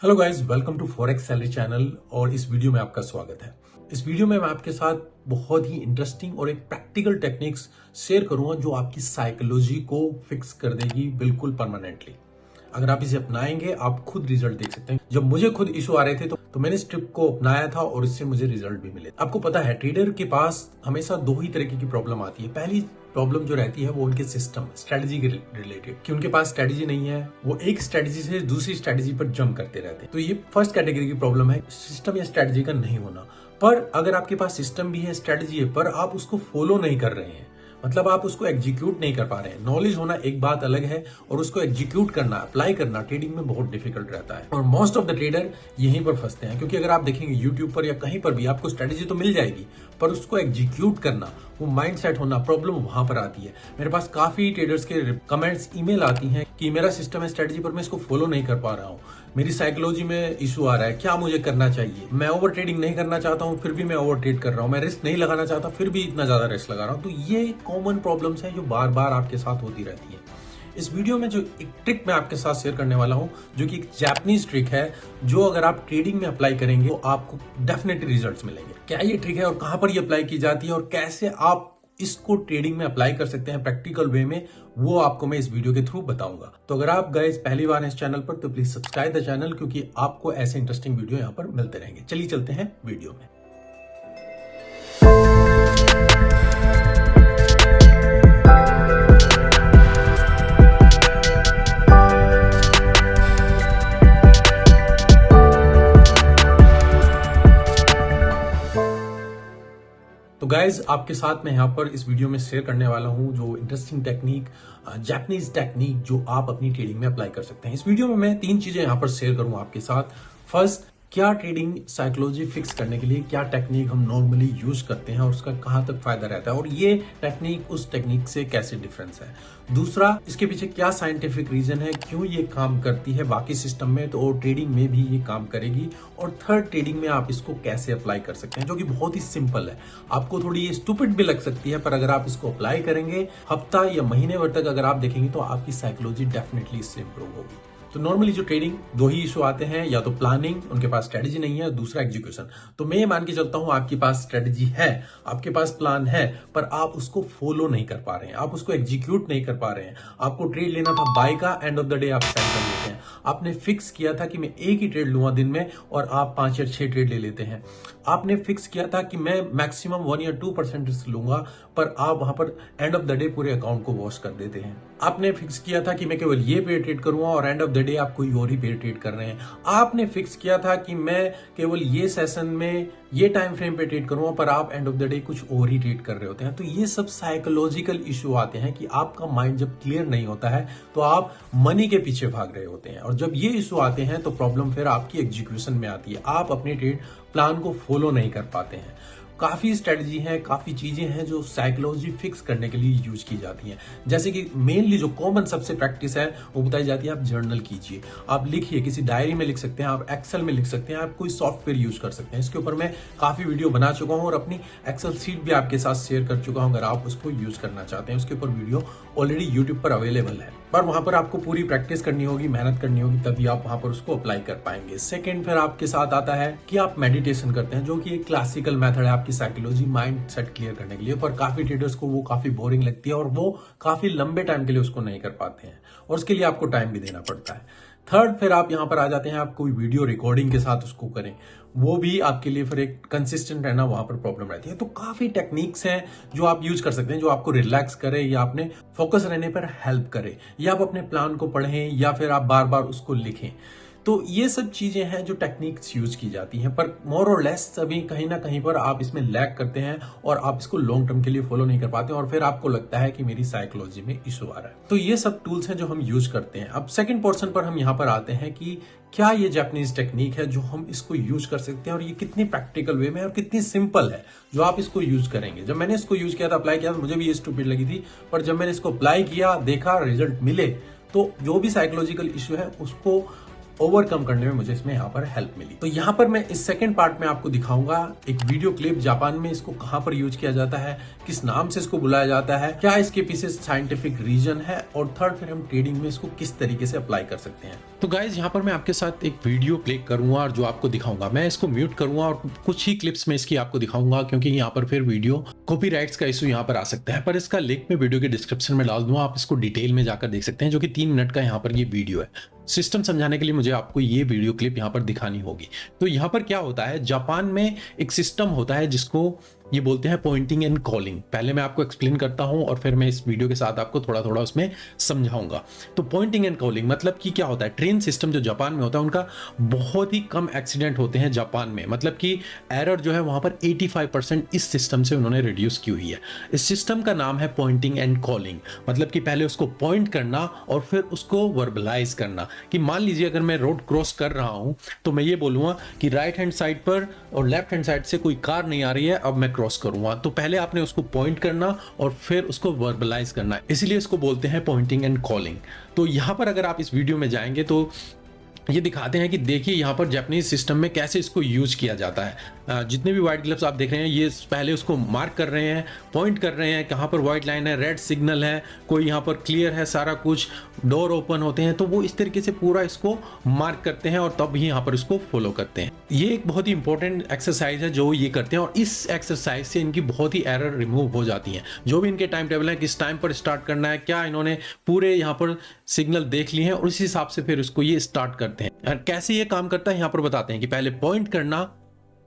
Hello guys, welcome to forex salary channel और इस video में आपका स्वागत है। इस वीडियो में मैं आपके साथ बहुत ही इंटरेस्टिंग और एक प्रैक्टिकल टेक्निक्स शेयर करूंगा जो आपकी साइकोलॉजी को फिक्स कर देगी बिल्कुल परमानेंटली। अगर आप इसे अपनाएंगे आप खुद रिजल्ट देख सकते हैं। जब मुझे खुद इशू आ रहे थे तो मैंने इस ट्रिप को अपनाया था और इससे मुझे रिजल्ट भी मिले। आपको पता है ट्रेडर के पास हमेशा दो ही तरीके की प्रॉब्लम आती है। पहली प्रॉब्लम जो रहती है वो उनके सिस्टम स्ट्रेटजी के रिलेटेड, कि उनके पास स्ट्रेटजी नहीं है, वो एक स्ट्रेटजी से दूसरी स्ट्रेटजी पर जंप करते रहते हैं। तो ये फर्स्ट कैटेगरी की प्रॉब्लम है, सिस्टम या स्ट्रेटजी का नहीं होना। पर अगर आपके पास सिस्टम भी है, स्ट्रेटजी है, पर आप उसको फॉलो नहीं कर रहे हैं, मतलब आप उसको एग्जीक्यूट नहीं कर पा रहे हैं। नॉलेज होना एक बात अलग है और उसको एग्जीक्यूट करना, अप्लाई करना ट्रेडिंग में बहुत डिफिकल्ट रहता है और मोस्ट ऑफ द ट्रेडर यहीं पर फंसते हैं। क्योंकि अगर आप देखेंगे यूट्यूब पर या कहीं पर भी आपको स्ट्रेटेजी तो मिल जाएगी, पर उसको एग्जीक्यूट करना, वो माइंड सेट होना, प्रॉब्लम वहां पर आती है। मेरे पास काफी ट्रेडर्स के कमेंट्स, ईमेल आती हैं कि मेरा सिस्टम है, स्ट्रेटजी, पर मैं इसको फॉलो नहीं कर पा रहा हूँ, मेरी साइकोलॉजी में इशू आ रहा है, क्या मुझे करना चाहिए? मैं ओवर ट्रेडिंग नहीं करना चाहता हूँ फिर भी मैं ओवर ट्रेड कर रहा हूँ, मैं रिस्क नहीं लगाना चाहता फिर भी इतना ज्यादा रिस्क लगा रहा हूँ। तो ये कॉमन प्रॉब्लम्स हैं जो बार बार आपके साथ होती रहती है। इस वीडियो में जो एक ट्रिक मैं आपके साथ शेयर करने वाला हूं, जो कि एक जापानीज ट्रिक है, जो अगर आप ट्रेडिंग में अप्लाई करेंगे तो आपको डेफिनेटली रिजल्ट्स मिलेंगे। क्या ये ट्रिक है और कहां पर ये अप्लाई की जाती है और कैसे आप इसको ट्रेडिंग में अप्लाई कर सकते हैं प्रैक्टिकल वे में, वो आपको मैं इस वीडियो के थ्रू बताऊंगा। तो अगर आप गाइस पहली बार हैं इस चैनल पर तो प्लीज सब्सक्राइब द चैनल, क्योंकि आपको ऐसे इंटरेस्टिंग वीडियो यहाँ पर मिलते रहेंगे। चलिए चलते हैं वीडियो में। तो गाइज आपके साथ मैं यहाँ पर इस वीडियो में शेयर करने वाला हूँ जो इंटरेस्टिंग टेक्निक, जापानीज टेक्निक, जो आप अपनी ट्रेडिंग में अप्लाई कर सकते हैं। इस वीडियो में मैं तीन चीजें यहाँ पर शेयर करूंगा आपके साथ। फर्स्ट, क्या ट्रेडिंग साइकोलॉजी फिक्स करने के लिए क्या टेक्निक हम नॉर्मली यूज करते हैं और उसका कहां तक फायदा रहता है और ये टेक्निक उस टेक्निक से कैसे डिफरेंस है। दूसरा, इसके पीछे क्या साइंटिफिक रीजन है, क्यों ये काम करती है बाकी सिस्टम में तो ट्रेडिंग में भी ये काम करेगी। और थर्ड, ट्रेडिंग में आप इसको कैसे अप्लाई कर सकते हैं, जो कि बहुत ही सिंपल है। आपको थोड़ी ये स्टूपिड भी लग सकती है, पर अगर आप इसको अप्लाई करेंगे हफ्ता या महीने भर तक अगर आप देखेंगे तो आपकी साइकोलॉजी डेफिनेटली इससे इंप्रूव होगी। तो नॉर्मली जो ट्रेडिंग दो ही इशू आते हैं, या तो प्लानिंग, उनके पास स्ट्रेटजी नहीं है, दूसरा एग्जीक्यूशन। तो मैं ये मान के चलता हूं आपके पास स्ट्रेटजी है, आपके पास प्लान है, पर आप उसको फॉलो नहीं कर पा रहे हैं, आप उसको एग्जीक्यूट नहीं कर पा रहे हैं। आपको ट्रेड लेना था बाय का, एंड ऑफ द डे आप सेल कर लेते हैं। आपने फिक्स किया था कि मैं एक ही ट्रेड लूंगा दिन में और आप 5 या 6 ट्रेड ले लेते हैं। आपने फिक्स किया था कि मैं मैक्सिमम 1 या 2% रिस्क लूंगा, पर आप वहां पर एंड ऑफ द डे पूरे अकाउंट को वॉश कर देते हैं। आपने फिक्स किया था कि मैं केवल ये पेयर ट्रेड करूंगा और एंड ऑफ द डे आप कोई और ही पेयर ट्रेड कर रहे हैं। आपने फिक्स किया था कि मैं केवल ये सेशन में ये टाइम फ्रेम पे ट्रेड करूंगा, पर आप एंड ऑफ द डे कुछ और ही ट्रेड कर रहे होते हैं। तो ये सब साइकोलॉजिकल इशू आते हैं कि आपका माइंड जब क्लियर नहीं होता है तो आप मनी के पीछे भाग रहे होते हैं, और जब ये इशू आते हैं तो प्रॉब्लम फिर आपकी एग्जीक्यूशन में आती है। आप अपने ट्रेड प्लान को फॉलो नहीं कर पाते हैं। काफी स्ट्रेटजी है, काफी चीजें हैं जो साइकोलॉजी फिक्स करने के लिए यूज की जाती हैं। जैसे कि मेनली जो कॉमन सबसे प्रैक्टिस है वो बताई जाती है, आप जर्नल कीजिए, आप लिखिए, किसी डायरी में लिख सकते हैं, आप एक्सेल में लिख सकते हैं, आप कोई सॉफ्टवेयर यूज कर सकते हैं। इसके ऊपर मैं काफी वीडियो बना चुका हूं और अपनी एक्सेल शीट भी आपके साथ शेयर कर चुका हूं। अगर आप उसको यूज करना चाहते हैं, उसके ऊपर वीडियो ऑलरेडी यूट्यूब पर अवेलेबल है, पर वहां पर आपको पूरी प्रैक्टिस करनी होगी, मेहनत करनी होगी, तभी आप वहां पर उसको अप्लाई कर पाएंगे। सेकंड, फिर आपके साथ आता है कि आप मेडिटेशन करते हैं, जो कि एक क्लासिकल मेथड है आपकी साइकोलॉजी माइंड सेट क्लियर करने के लिए, पर काफी ट्रेडर्स को वो काफी बोरिंग लगती है और वो काफी लंबे टाइम के लिए उसको नहीं कर पाते हैं और उसके लिए आपको टाइम भी देना पड़ता है। थर्ड, फिर आप यहां पर आ जाते हैं, आप कोई वीडियो रिकॉर्डिंग के साथ उसको करें, वो भी आपके लिए फिर एक कंसिस्टेंट रहना वहां पर प्रॉब्लम रहती है। तो काफी टेक्निक्स हैं जो आप यूज कर सकते हैं, जो आपको रिलैक्स करे या अपने फोकस रहने पर हेल्प करे, या आप अपने प्लान को पढ़ें या फिर आप बार बार उसको लिखें। तो ये सब चीजें हैं जो टेक्निक्स यूज की जाती हैं, पर मोर और लेस सभी कहीं ना कहीं पर आप इसमें लैग करते हैं और आप इसको लॉन्ग टर्म के लिए फॉलो नहीं कर पाते और फिर आपको लगता है कि मेरी साइकोलॉजी में इशू आ रहा है। तो ये सब टूल्स हैं जो हम यूज करते हैं। अब सेकंड पोर्शन पर हम यहाँ पर आते हैं कि क्या ये जापानीज टेक्निक है जो हम इसको यूज कर सकते हैं और ये कितनी प्रैक्टिकल वे में और कितनी सिंपल है जो आप इसको यूज करेंगे। जब मैंने इसको यूज किया था, अप्लाई किया था, मुझे भी ये स्टूपिड लगी थी, पर जब मैंने इसको अप्लाई किया, देखा, रिजल्ट मिले, तो जो भी साइकोलॉजिकल इशू है उसको ओवरकम करने में मुझे इसमें यहाँ पर हेल्प मिली। तो यहाँ पर मैं इस सेकंड पार्ट में आपको दिखाऊंगा एक वीडियो क्लिप, जापान में इसको कहाँ पर यूज किया जाता है, किस नाम से इसको बुलाया जाता है, क्या इसके पीछे साइंटिफिक रीजन है, और थर्ड फिर हम ट्रेडिंग में इसको किस तरीके से अप्लाई कर सकते हैं। तो गाइज यहाँ पर मैं आपके साथ एक वीडियो प्ले करूंगा और जो आपको दिखाऊंगा, मैं इसको म्यूट करूंगा और कुछ ही क्लिप्स में इसकी आपको दिखाऊंगा, क्योंकि यहाँ पर फिर वीडियो कॉपीराइट्स का इशू यहाँ पर आ सकता है। पर इसका लिंक मैं वीडियो के डिस्क्रिप्शन में डाल दूंगा, आप इसको डिटेल में जाकर देख सकते हैं, जो कि 3 मिनट का यहाँ पर ये वीडियो है। सिस्टम समझाने के लिए मुझे आपको ये वीडियो क्लिप यहाँ पर दिखानी होगी। तो यहाँ पर क्या होता है, जापान में एक सिस्टम होता है जिसको ये बोलते हैं पॉइंटिंग एंड कॉलिंग। पहले मैं आपको एक्सप्लेन करता हूं और फिर मैं इस वीडियो के साथ आपको थोड़ा थोड़ा उसमें समझाऊंगा। तो पॉइंटिंग एंड कॉलिंग मतलब कि क्या होता है, ट्रेन सिस्टम जो जापान में होता है उनका बहुत ही कम एक्सीडेंट होते हैं जापान में, मतलब कि एरर जो है वहां पर 85% इस सिस्टम से उन्होंने रिड्यूस की हुई है। इस सिस्टम का नाम है पॉइंटिंग एंड कॉलिंग, मतलब कि पहले उसको पॉइंट करना और फिर उसको वर्बलाइज करना। कि मान लीजिए अगर मैं रोड क्रॉस कर रहा हूं तो मैं ये बोलूंगा कि राइट हैंड साइड पर और लेफ्ट हैंड साइड से कोई कार नहीं आ रही है, अब मैं क्रॉस करूंगा। तो पहले आपने उसको पॉइंट करना और फिर उसको वर्बलाइज करना, इसीलिए इसको बोलते हैं पॉइंटिंग एंड कॉलिंग। तो यहां पर अगर आप इस वीडियो में जाएंगे तो ये दिखाते हैं कि देखिए यहाँ पर जापानीज सिस्टम में कैसे इसको यूज किया जाता है। जितने भी व्हाइट ग्लव्स आप देख रहे हैं ये पहले उसको मार्क कर रहे हैं, पॉइंट कर रहे हैं, कहाँ पर व्हाइट लाइन है, रेड सिग्नल है, कोई यहाँ पर क्लियर है, सारा कुछ डोर ओपन होते हैं, तो वो इस तरीके से पूरा इसको मार्क करते हैं और तब ही यहाँ पर इसको फॉलो करते हैं। ये एक बहुत ही इंपॉर्टेंट एक्सरसाइज है जो ये करते हैं और इस एक्सरसाइज से इनकी बहुत ही एरर रिमूव हो जाती है। जो भी इनके टाइम टेबल है, किस टाइम पर स्टार्ट करना है, क्या इन्होंने पूरे यहाँ पर सिग्नल देख लिए हैं और उस हिसाब से फिर इसको ये स्टार्ट करते हैं। कैसे ये काम करता है यहाँ पर बताते हैं कि पहले पॉइंट करना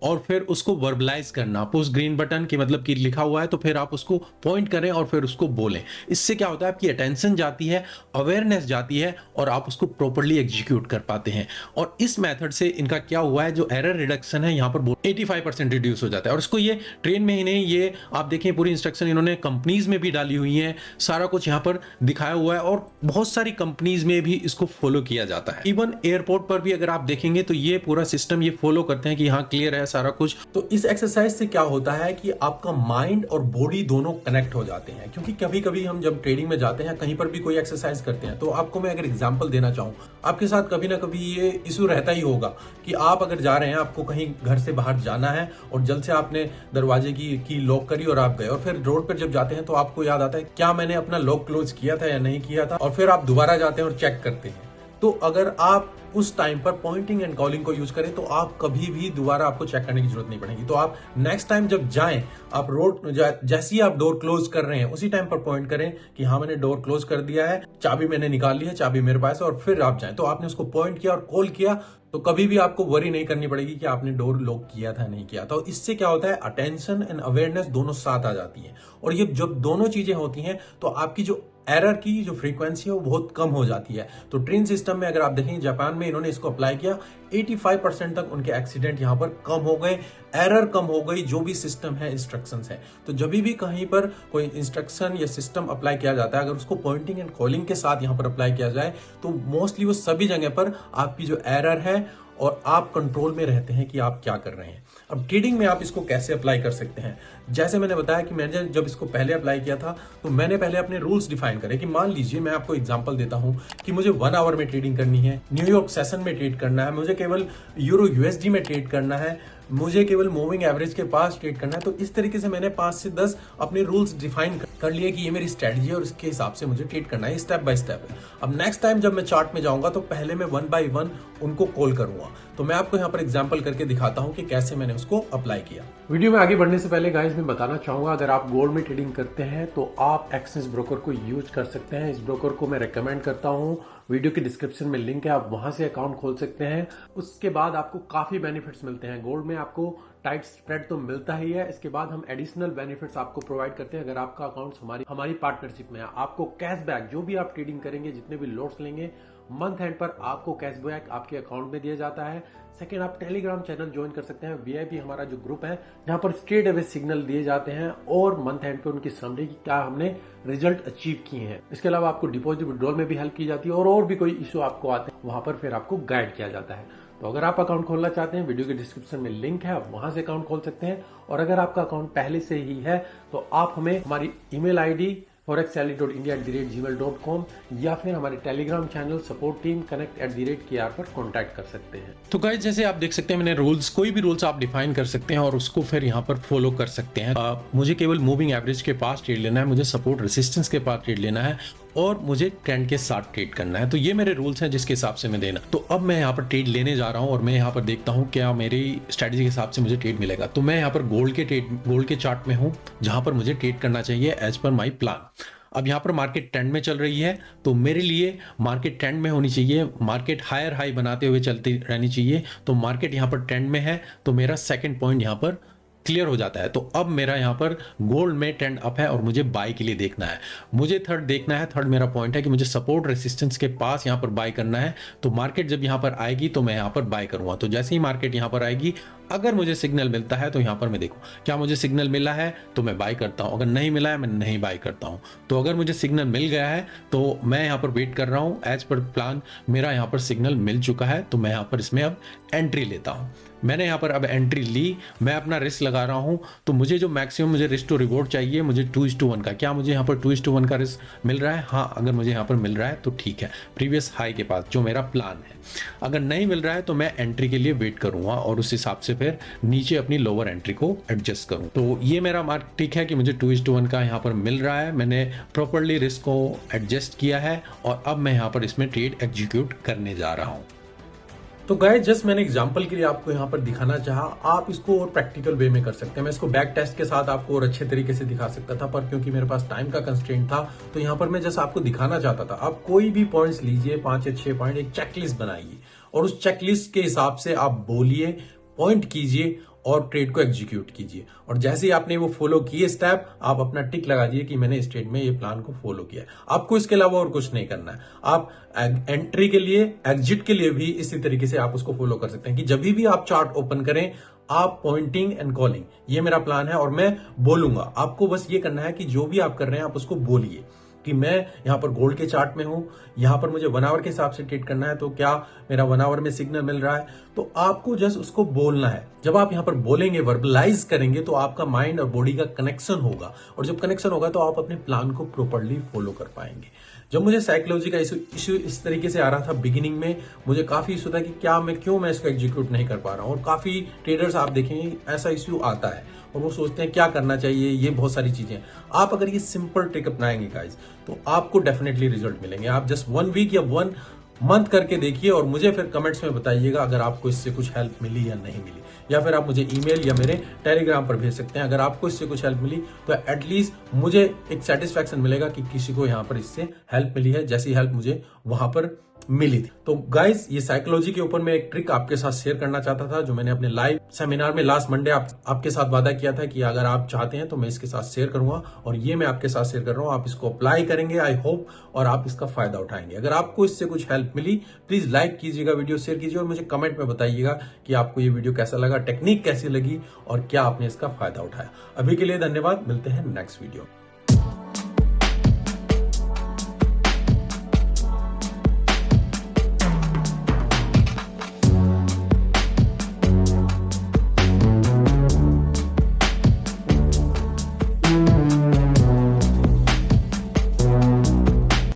और फिर उसको वर्बलाइज करना, पुश ग्रीन बटन की मतलब कि लिखा हुआ है तो फिर आप उसको पॉइंट करें और फिर उसको बोलें। इससे क्या होता है, आपकी अटेंशन जाती है, अवेयरनेस जाती है और आप उसको प्रॉपर्ली एग्जीक्यूट कर पाते हैं। और इस मेथड से इनका क्या हुआ है, जो एरर रिडक्शन है यहाँ पर 85% रिड्यूस हो जाता है। और इसको ये ट्रेन में ही नहीं, ये आप देखें पूरी इंस्ट्रक्शन इन्होंने कंपनीज में भी डाली हुई है, सारा कुछ यहाँ पर दिखाया हुआ है और बहुत सारी कंपनीज में भी इसको फॉलो किया जाता है। इवन एयरपोर्ट पर भी अगर आप देखेंगे तो ये पूरा सिस्टम ये फॉलो करते हैं कि हाँ क्लियर है सारा कुछ। तो इस एक्सरसाइज से क्या होता है कि आपका माइंड और बॉडी दोनों कनेक्ट हो जाते हैं। क्योंकि कभी कभी हम जब ट्रेडिंग में जाते हैं, कहीं पर भी कोई एक्सरसाइज करते हैं, तो आपको मैं अगर एग्जांपल देना चाहूं, आपके साथ कभी ना कभी ये इशू रहता ही होगा कि आप अगर जा रहे हैं, आपको कहीं घर से बाहर जाना है और जल्द से आपने दरवाजे की लॉक करी और आप गए, और फिर रोड पर जब जाते हैं तो आपको याद आता है क्या मैंने अपना लॉक क्लोज किया था या नहीं किया था, और फिर आप दोबारा जाते हैं और चेक करते हैं। तो अगर आप उस टाइम पर पॉइंटिंग एंड कॉलिंग को यूज करें तो आप कभी भी दोबारा आपको चेक करने की जरूरत नहीं पड़ेगी। तो आप नेक्स्ट टाइम जब जाएं, आप जैसे ही आप डोर क्लोज कर रहे हैं उसी टाइम पर पॉइंट करें कि हाँ मैंने डोर क्लोज कर दिया है, चाबी मैंने निकाल ली है, चाबी मेरे पास है, और फिर आप जाएं। तो आपने उसको पॉइंट किया और कॉल किया, तो कभी भी आपको वरी नहीं करनी पड़ेगी कि आपने डोर लॉक किया था नहीं किया। तो इससे क्या होता है, अटेंशन एंड अवेयरनेस दोनों साथ आ जाती है। और ये जब दोनों चीजें होती हैं तो आपकी जो एरर की जो फ्रीक्वेंसी है वो बहुत कम हो जाती है। तो ट्रेन सिस्टम में अगर आप देखें, जापान में इन्होंने इसको अप्लाई किया, 85% तक उनके एक्सीडेंट यहाँ पर कम हो गए, एरर कम हो गई, जो भी सिस्टम है, इंस्ट्रक्शंस है। तो जब भी कहीं पर कोई इंस्ट्रक्शन या सिस्टम अप्लाई किया जाता है, अगर उसको पॉइंटिंग एंड कॉलिंग के साथ यहाँ पर अप्लाई किया जाए तो मोस्टली वो सभी जगह पर आपकी जो एरर है और आप कंट्रोल में रहते हैं कि आप क्या कर रहे हैं। अब ट्रेडिंग में आप इसको कैसे अप्लाई कर सकते हैं, जैसे मैंने बताया कि मैंने जब इसको पहले अप्लाई किया था तो मैंने पहले अपने रूल्स डिफाइन करे कि मान लीजिए मैं आपको एग्जांपल देता हूं कि मुझे 1 आवर में ट्रेडिंग करनी है, न्यूयॉर्क सेशन में ट्रेड करना है, मुझे केवल यूरो यूएसडी में ट्रेड करना है, मुझे केवल मूविंग एवरेज के पास ट्रेड करना है। तो इस तरीके से मैंने 5 से 10 अपने रूल्स डिफाइन कर लिए कि ये मेरी स्ट्रेटजी है और इसके हिसाब से मुझे ट्रेड करना है, स्टेप बाय स्टेप है। अब नेक्स्ट टाइम जब मैं चार्ट में जाऊंगा तो पहले मैं 1 बाय 1 उनको कॉल करूंगा। तो मैं आपको यहाँ पर एग्जांपल करके दिखाता हूँ कि कैसे मैंने उसको अप्लाई किया। वीडियो में आगे बढ़ने से पहले गाइस मैं बताना चाहूंगा, अगर आप गोल्ड में ट्रेडिंग करते हैं तो आप एक्सिस ब्रोकर को यूज कर सकते हैं। इस ब्रोकर को मैं रेकमेंड करता हूँ, वीडियो के डिस्क्रिप्शन में लिंक है, आप वहां से अकाउंट खोल सकते हैं। उसके बाद आपको काफी बेनिफिट्स मिलते हैं। गोल्ड में आपको टाइट स्प्रेड तो मिलता ही है, इसके बाद हम एडिशनल बेनिफिट्स आपको प्रोवाइड करते हैं। अगर आपका अकाउंट हमारी पार्टनरशिप में है, आपको कैशबैक, जो भी आप ट्रेडिंग करेंगे, जितने भी लॉट्स लेंगे, मंथ एंड पर आपको कैशबैक आपके अकाउंट में दिया जाता है। सेकेंड, आप टेलीग्राम चैनल ज्वाइन कर सकते हैं, वीआईपी हमारा जो ग्रुप है, जहां पर स्ट्रेट अवे सिग्नल दिए जाते हैं और मंथ एंड पे उनकी समरी की क्या हमने रिजल्ट अचीव किए हैं। इसके अलावा आपको डिपॉजिट विड्रॉल में भी हेल्प की जाती है और भी कोई इशू आपको आते हैं वहां पर फिर आपको गाइड किया जाता है। तो अगर आप अकाउंट खोलना चाहते हैं, वीडियो के डिस्क्रिप्शन में लिंक है, आप वहां से अकाउंट खोल सकते हैं। और अगर आपका अकाउंट पहले से ही है तो आप हमें हमारी ईमेल आईडी forexally.india@gmail.com या फिर हमारे Telegram channel support team connect@kr पर कॉन्टैक्ट कर सकते हैं। तो गाइस जैसे आप देख सकते हैं मैंने रूल्स, कोई भी रूल्स आप डिफाइन कर सकते हैं और उसको फिर यहाँ पर फॉलो कर सकते हैं। मुझे केवल मूविंग एवरेज के पास ट्रेड लेना है, मुझे सपोर्ट रेसिस्टेंस के पास ट्रेड लेना है और मुझे ट्रेंड के साथ ट्रेड करना है। तो ये मेरे रूल्स हैं जिसके हिसाब से मैं देना। तो अब मैं यहाँ पर ट्रेड लेने जा रहा हूँ और मैं यहाँ पर देखता हूँ क्या मेरी स्ट्रेटजी के हिसाब से मुझे ट्रेड मिलेगा। तो मैं यहाँ पर गोल्ड के चार्ट में हूँ जहाँ पर मुझे ट्रेड करना चाहिए एज पर माई प्लान। अब यहाँ पर मार्केट ट्रेंड में चल रही है तो मेरे लिए मार्केट ट्रेंड में होनी चाहिए, मार्केट हायर हाई बनाते हुए चलती रहनी चाहिए। तो मार्केट यहाँ पर ट्रेंड में है तो मेरा सेकंड पॉइंट यहाँ पर क्लियर हो जाता है। तो अब मेरा यहाँ पर गोल्ड में ट्रेंड अप है और मुझे बाय के लिए देखना है। मुझे थर्ड देखना है, थर्ड मेरा पॉइंट है कि मुझे सपोर्ट रेसिस्टेंस के पास यहाँ पर बाय करना है। तो मार्केट जब यहाँ पर आएगी तो मैं यहाँ पर बाय करूँगा। तो जैसे ही मार्केट यहाँ पर आएगी अगर मुझे सिग्नल मिलता है तो यहाँ पर मैं देखूँ क्या मुझे सिग्नल मिला है तो मैं बाय करता हूँ, अगर नहीं मिला है मैं नहीं बाय करता हूँ। तो अगर मुझे सिग्नल मिल गया है तो मैं यहाँ पर वेट कर रहा हूँ एज पर प्लान। मेरा यहाँ पर सिग्नल मिल चुका है तो मैं यहाँ पर इसमें अब एंट्री लेता हूँ। मैंने यहाँ पर अब एंट्री ली, मैं अपना रिस्क लगा रहा हूँ। तो मुझे जो मैक्सिमम मुझे रिस्क टू रिवॉर्ड चाहिए मुझे 2:1 का, क्या मुझे यहाँ पर 2:1 का रिस्क मिल रहा है? हाँ, अगर मुझे यहाँ पर मिल रहा है तो ठीक है, प्रीवियस हाई के पास जो मेरा प्लान है। अगर नहीं मिल रहा है तो मैं एंट्री के लिए वेट करूँगा और उस हिसाब से फिर नीचे अपनी लोअर एंट्री को एडजस्ट करूँ। तो ये मेरा मार्क ठीक है कि मुझे 2:1 का यहाँ पर मिल रहा है, मैंने प्रॉपरली रिस्क को एडजस्ट किया है और अब मैं यहाँ पर इसमें ट्रेड एग्जीक्यूट करने जा रहा हूँ। तो गाइस जस्ट मैंने एग्जांपल के लिए आपको यहाँ पर दिखाना चाहा, आप इसको और प्रैक्टिकल वे में कर सकते हैं। मैं इसको बैक टेस्ट के साथ आपको और अच्छे तरीके से दिखा सकता था पर क्योंकि मेरे पास टाइम का कंस्ट्रेंट था तो यहाँ पर मैं जस्ट आपको दिखाना चाहता था। आप कोई भी पॉइंट्स लीजिए, 5 या 6 पॉइंट, एक चेकलिस्ट बनाइए और उस चेकलिस्ट के हिसाब से आप बोलिए, पॉइंट कीजिए और ट्रेड को एग्जीक्यूट कीजिए। और जैसे ही आपने वो फॉलो किए स्टेप, आप अपना टिक लगा दीजिए कि मैंने इस ट्रेड में ये प्लान को फॉलो किया है। आपको इसके अलावा और कुछ नहीं करना है। आप एंट्री के लिए, एग्जिट के लिए भी इसी तरीके से आप उसको फॉलो कर सकते हैं कि जब भी आप चार्ट ओपन करें आप पॉइंटिंग एंड कॉलिंग, ये मेरा प्लान है और मैं बोलूंगा। आपको बस ये करना है कि जो भी आप कर रहे हैं आप उसको बोलिए कि मैं यहाँ पर गोल्ड के चार्ट में हूं, यहाँ पर मुझे 1 आवर के हिसाब से ट्रेड करना है तो क्या मेरा 1 आवर में सिग्नल मिल रहा है? तो आपको जस्ट उसको बोलना है। जब आप यहाँ पर बोलेंगे, वर्बलाइज करेंगे तो आपका माइंड और बॉडी का कनेक्शन होगा और जब कनेक्शन होगा तो आप अपने प्लान को प्रॉपर्ली फॉलो कर पाएंगे। जब मुझे साइकोलॉजी का इशू इस तरीके से आ रहा था बिगिनिंग में, मुझे काफी इशू था कि क्यों मैं इसको एग्जीक्यूट नहीं कर पा रहा हूँ। और काफी ट्रेडर्स आप देखेंगे ऐसा इशू आता है और वो सोचते हैं क्या करना चाहिए, ये बहुत सारी चीजें। आप अगर ये सिंपल ट्रिक अपनाएंगे गाइज तो आपको डेफिनेटली रिजल्ट मिलेंगे। आप जस्ट 1 वीक या 1 मंथ करके देखिए और मुझे फिर कमेंट्स में बताइएगा अगर आपको इससे कुछ हेल्प मिली या नहीं मिली, या फिर आप मुझे ईमेल या मेरे टेलीग्राम पर भेज सकते हैं। अगर आपको इससे कुछ हेल्प मिली तो एटलीस्ट मुझे एक सेटिस्फैक्शन मिलेगा कि किसी को यहाँ पर इससे हेल्प मिली है जैसी हेल्प मुझे वहां पर मिली थी। तो गाइस ये साइकोलॉजी के ऊपर मैं एक ट्रिक आपके साथ शेयर करना चाहता था जो मैंने अपने लाइव सेमिनार में लास्ट मंडे आपके साथ वादा किया था कि अगर आप चाहते हैं तो मैं इसके साथ शेयर करूंगा और ये मैं आपके साथ शेयर कर रहा हूं। आप इसको अप्लाई करेंगे आई होप और आप इसका फायदा उठाएंगे। अगर आपको इससे कुछ हेल्प मिली प्लीज लाइक कीजिएगा, वीडियो शेयर कीजिए और मुझे कमेंट में बताइएगा कि आपको ये वीडियो कैसा लगा, टेक्निक कैसी लगी और क्या आपने इसका फायदा उठाया। अभी के लिए धन्यवाद, मिलते हैं नेक्स्ट वीडियो।